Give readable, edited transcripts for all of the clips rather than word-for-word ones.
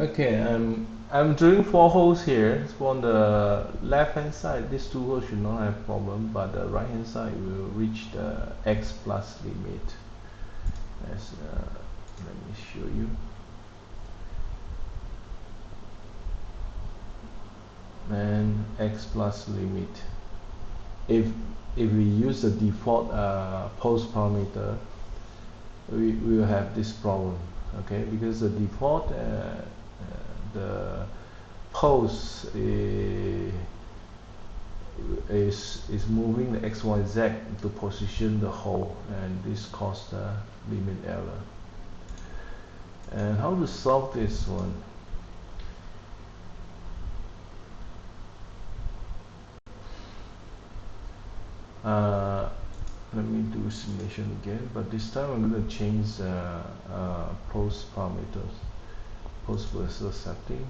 Okay, I'm drilling 4 holes here. So on the left hand side, these 2 holes should not have problem, but the right hand side will reach the X plus limit. As let me show you. And X plus limit. If we use the default post parameter, we will have this problem. Okay, because the default the post is moving the XYZ to position the hole, and this causes the limit error. And how to solve this one? Let me do simulation again, but this time I'm going to change post parameters, post versus setting.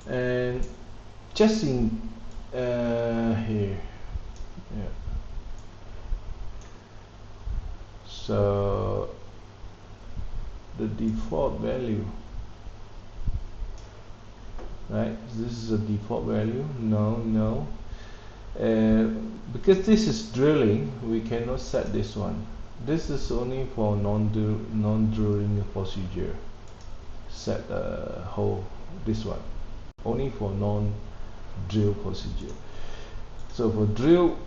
And just in here, yeah. So the default value, right? This is a default value. No. Because this is drilling, we cannot set this one. This is only for non-drilling procedure. Set hole, this one, only for non-drill procedure. So for drill,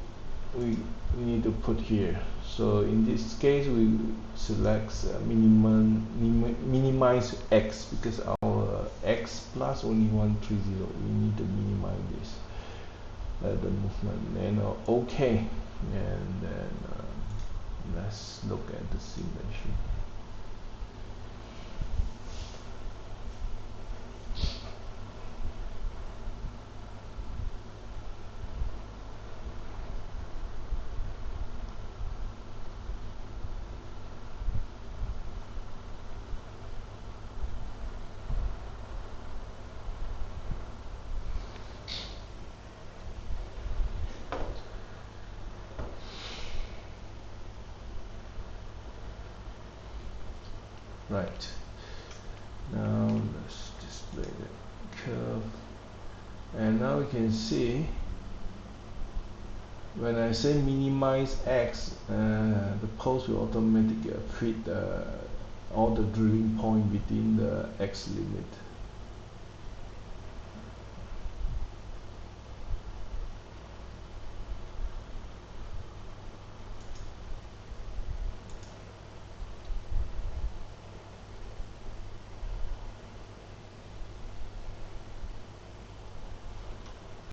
we need to put here. So in this case, we select minimize X, because our X plus only 130. We need to minimize this. The movement, and OK, and then let's look at the simulation. Right, now let's display the curve, and now we can see when I say minimize X, the post will automatically fit all the drilling point within the X limit.